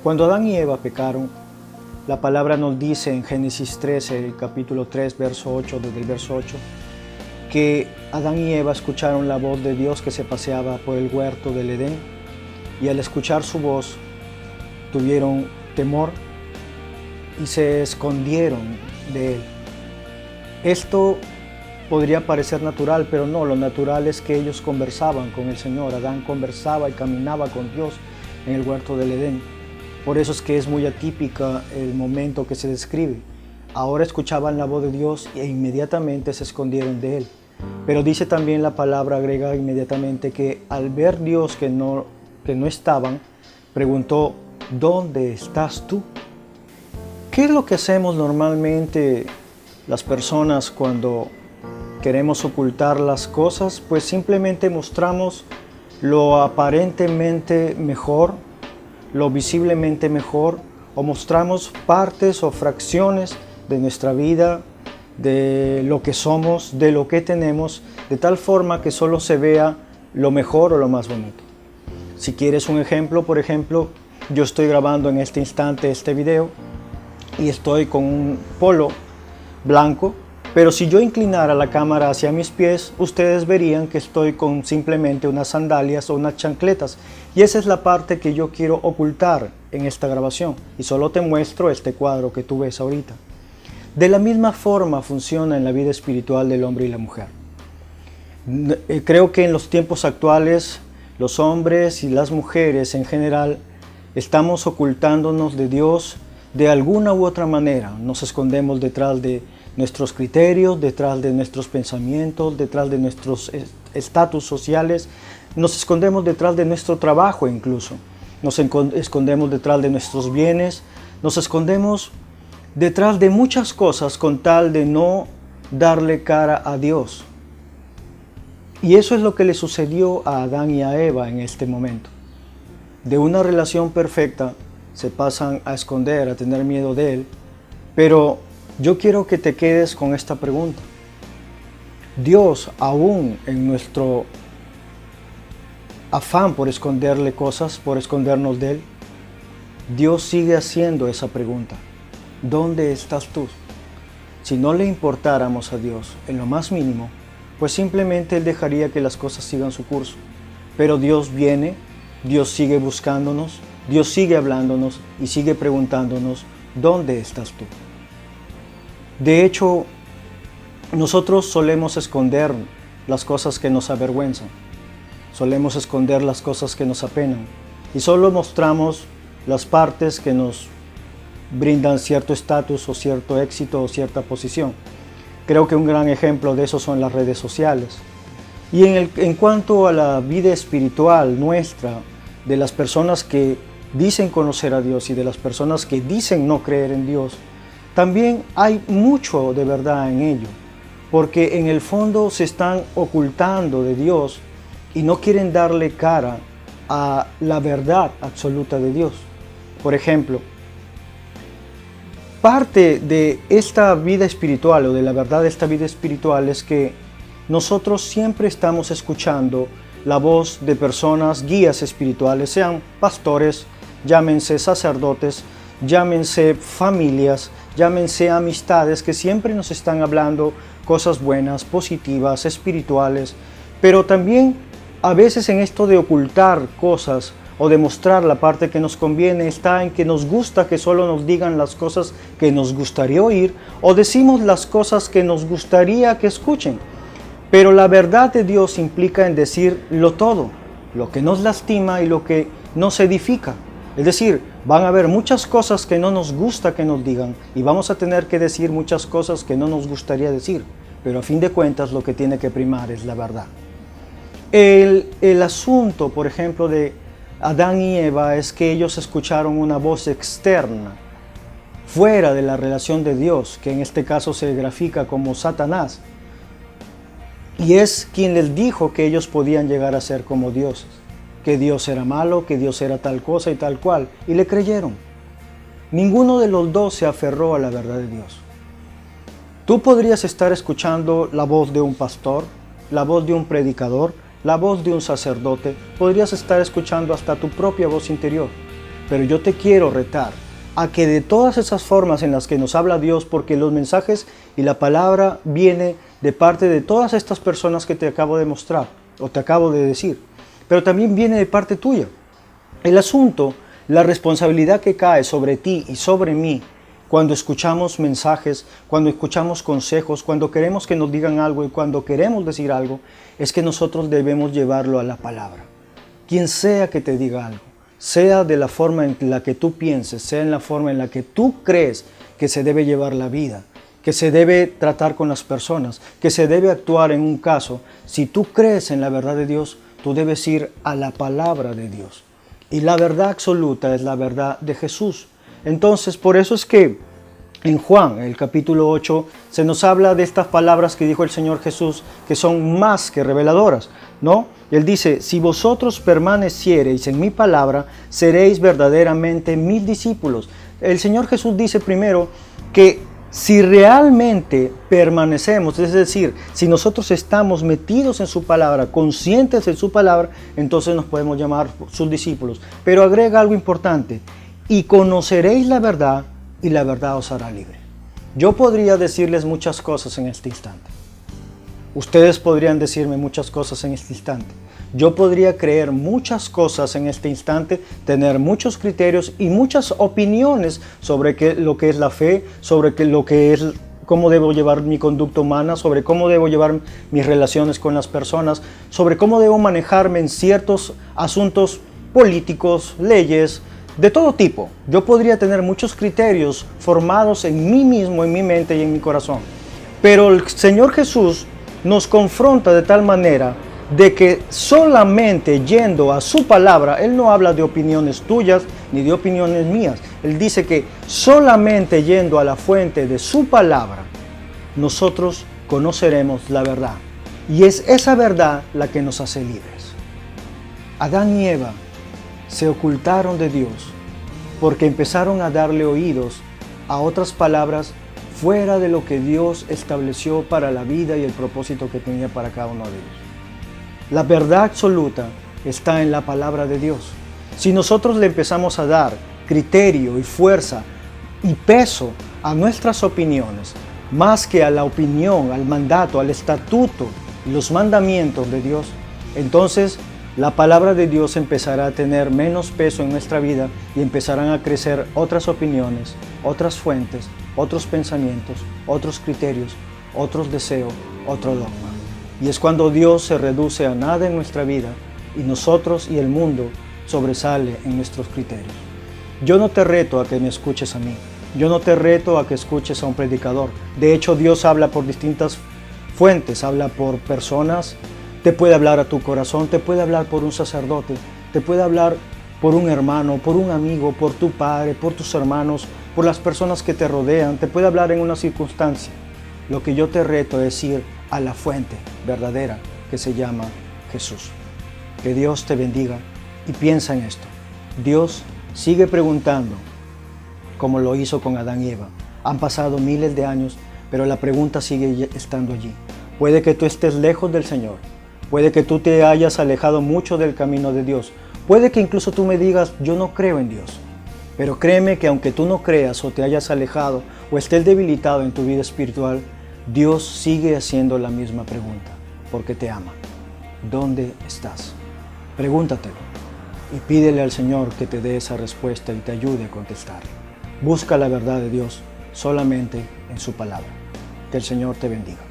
Cuando Adán y Eva pecaron, la palabra nos dice en Génesis 13, el capítulo 3, verso 8, desde el verso 8, que Adán y Eva escucharon la voz de Dios que se paseaba por el huerto del Edén, y al escuchar su voz tuvieron temor y se escondieron de él. Esto podría parecer natural, pero no, lo natural es que ellos conversaban con el Señor. Adán conversaba y caminaba con Dios en el huerto del Edén. Por eso es que es muy atípica el momento que se describe. Ahora escuchaban la voz de Dios e inmediatamente se escondieron de él. Pero dice también la palabra griega inmediatamente que al ver Dios que no estaban, preguntó: ¿dónde estás tú? ¿Qué es lo que hacemos normalmente las personas cuando queremos ocultar las cosas? Pues simplemente mostramos lo aparentemente mejor, lo visiblemente mejor, o mostramos partes o fracciones de nuestra vida, de lo que somos, de lo que tenemos, de tal forma que solo se vea lo mejor o lo más bonito. Si quieres un ejemplo, por ejemplo, yo estoy grabando en este instante este video y estoy con un polo blanco, pero si yo inclinara la cámara hacia mis pies, ustedes verían que estoy con simplemente unas sandalias o unas chancletas. Y esa es la parte que yo quiero ocultar en esta grabación. Y solo te muestro este cuadro que tú ves ahorita. De la misma forma funciona en la vida espiritual del hombre y la mujer. Creo que en los tiempos actuales, los hombres y las mujeres en general estamos ocultándonos de Dios de alguna u otra manera. Nos escondemos detrás de nuestros criterios, detrás de nuestros pensamientos, detrás de nuestros estatus sociales. Nos escondemos detrás de nuestro trabajo incluso. Nos escondemos detrás de nuestros bienes. Nos escondemos detrás de muchas cosas con tal de no darle cara a Dios. Y eso es lo que le sucedió a Adán y a Eva en este momento. De una relación perfecta se pasan a esconder, a tener miedo de Él, pero yo quiero que te quedes con esta pregunta. Dios, aún en nuestro afán por esconderle cosas, por escondernos de Él, Dios sigue haciendo esa pregunta. ¿Dónde estás tú? Si no le importáramos a Dios en lo más mínimo, pues simplemente Él dejaría que las cosas sigan su curso. Pero Dios viene, Dios sigue buscándonos, Dios sigue hablándonos y sigue preguntándonos: ¿dónde estás tú? De hecho, nosotros solemos esconder las cosas que nos avergüenzan, solemos esconder las cosas que nos apenan y solo mostramos las partes que nos brindan cierto estatus o cierto éxito o cierta posición. Creo que un gran ejemplo de eso son las redes sociales. Y en cuanto a la vida espiritual nuestra, de las personas que dicen conocer a Dios y de las personas que dicen no creer en Dios, también hay mucho de verdad en ello, porque en el fondo se están ocultando de Dios y no quieren darle cara a la verdad absoluta de Dios. Por ejemplo, parte de esta vida espiritual o de la verdad de esta vida espiritual es que nosotros siempre estamos escuchando la voz de personas, guías espirituales, sean pastores, llámense sacerdotes, llámense familias, llámense amistades, que siempre nos están hablando cosas buenas, positivas, espirituales, pero también a veces en esto de ocultar cosas o de mostrar la parte que nos conviene está en que nos gusta que solo nos digan las cosas que nos gustaría oír o decimos las cosas que nos gustaría que escuchen. Pero la verdad de Dios implica en decirlo todo, lo que nos lastima y lo que nos edifica. Es decir, van a haber muchas cosas que no nos gusta que nos digan y vamos a tener que decir muchas cosas que no nos gustaría decir, pero a fin de cuentas lo que tiene que primar es la verdad. El asunto, por ejemplo, de Adán y Eva es que ellos escucharon una voz externa, fuera de la relación de Dios, que en este caso se grafica como Satanás, y es quien les dijo que ellos podían llegar a ser como dioses, que Dios era malo, que Dios era tal cosa y tal cual, y le creyeron. Ninguno de los dos se aferró a la verdad de Dios. Tú podrías estar escuchando la voz de un pastor, la voz de un predicador, la voz de un sacerdote, podrías estar escuchando hasta tu propia voz interior, pero yo te quiero retar a que de todas esas formas en las que nos habla Dios, porque los mensajes y la palabra viene de parte de todas estas personas que te acabo de mostrar o te acabo de decir, pero también viene de parte tuya. El asunto, la responsabilidad que cae sobre ti y sobre mí cuando escuchamos mensajes, cuando escuchamos consejos, cuando queremos que nos digan algo y cuando queremos decir algo, es que nosotros debemos llevarlo a la palabra. Quien sea que te diga algo, sea de la forma en la que tú pienses, sea en la forma en la que tú crees que se debe llevar la vida, que se debe tratar con las personas, que se debe actuar en un caso, si tú crees en la verdad de Dios, tú debes ir a la palabra de Dios. Y la verdad absoluta es la verdad de Jesús. Entonces, por eso es que en Juan, el capítulo 8, se nos habla de estas palabras que dijo el Señor Jesús, que son más que reveladoras, ¿no? Él dice, si vosotros permaneciereis en mi palabra, seréis verdaderamente mis discípulos. El Señor Jesús dice primero que si realmente permanecemos, es decir, si nosotros estamos metidos en su palabra, conscientes de su palabra, entonces nos podemos llamar sus discípulos. Pero agrega algo importante, y conoceréis la verdad, y la verdad os hará libre. Yo podría decirles muchas cosas en este instante. Ustedes podrían decirme muchas cosas en este instante. Yo podría creer muchas cosas en este instante, tener muchos criterios y muchas opiniones sobre lo que es la fe, sobre lo que es, cómo debo llevar mi conducta humana, sobre cómo debo llevar mis relaciones con las personas, sobre cómo debo manejarme en ciertos asuntos políticos, leyes, de todo tipo. Yo podría tener muchos criterios formados en mí mismo, en mi mente y en mi corazón. Pero el Señor Jesús nos confronta de tal manera de que solamente yendo a su palabra, Él no habla de opiniones tuyas ni de opiniones mías. Él dice que solamente yendo a la fuente de su palabra, nosotros conoceremos la verdad. Y es esa verdad la que nos hace libres. Adán y Eva se ocultaron de Dios porque empezaron a darle oídos a otras palabras fuera de lo que Dios estableció para la vida y el propósito que tenía para cada uno de ellos. La verdad absoluta está en la palabra de Dios. Si nosotros le empezamos a dar criterio y fuerza y peso a nuestras opiniones, más que a la opinión, al mandato, al estatuto y los mandamientos de Dios, entonces la palabra de Dios empezará a tener menos peso en nuestra vida y empezarán a crecer otras opiniones, otras fuentes, otros pensamientos, otros criterios, otros deseos, otro dogma. Y es cuando Dios se reduce a nada en nuestra vida y nosotros y el mundo sobresale en nuestros criterios. Yo no te reto a que me escuches a mí. Yo no te reto a que escuches a un predicador. De hecho, Dios habla por distintas fuentes, habla por personas. Te puede hablar a tu corazón, te puede hablar por un sacerdote, te puede hablar por un hermano, por un amigo, por tu padre, por tus hermanos, por las personas que te rodean, te puede hablar en una circunstancia. Lo que yo te reto es ir a la fuente verdadera que se llama Jesús. Que Dios te bendiga y piensa en esto. Dios sigue preguntando, como lo hizo con Adán y Eva. Han pasado miles de años, pero la pregunta sigue estando allí. Puede que tú estés lejos del Señor. Puede que tú te hayas alejado mucho del camino de Dios. Puede que incluso tú me digas, yo no creo en Dios. Pero créeme que aunque tú no creas o te hayas alejado o estés debilitado en tu vida espiritual, Dios sigue haciendo la misma pregunta, porque te ama. ¿Dónde estás? Pregúntatelo y pídele al Señor que te dé esa respuesta y te ayude a contestar. Busca la verdad de Dios solamente en su palabra. Que el Señor te bendiga.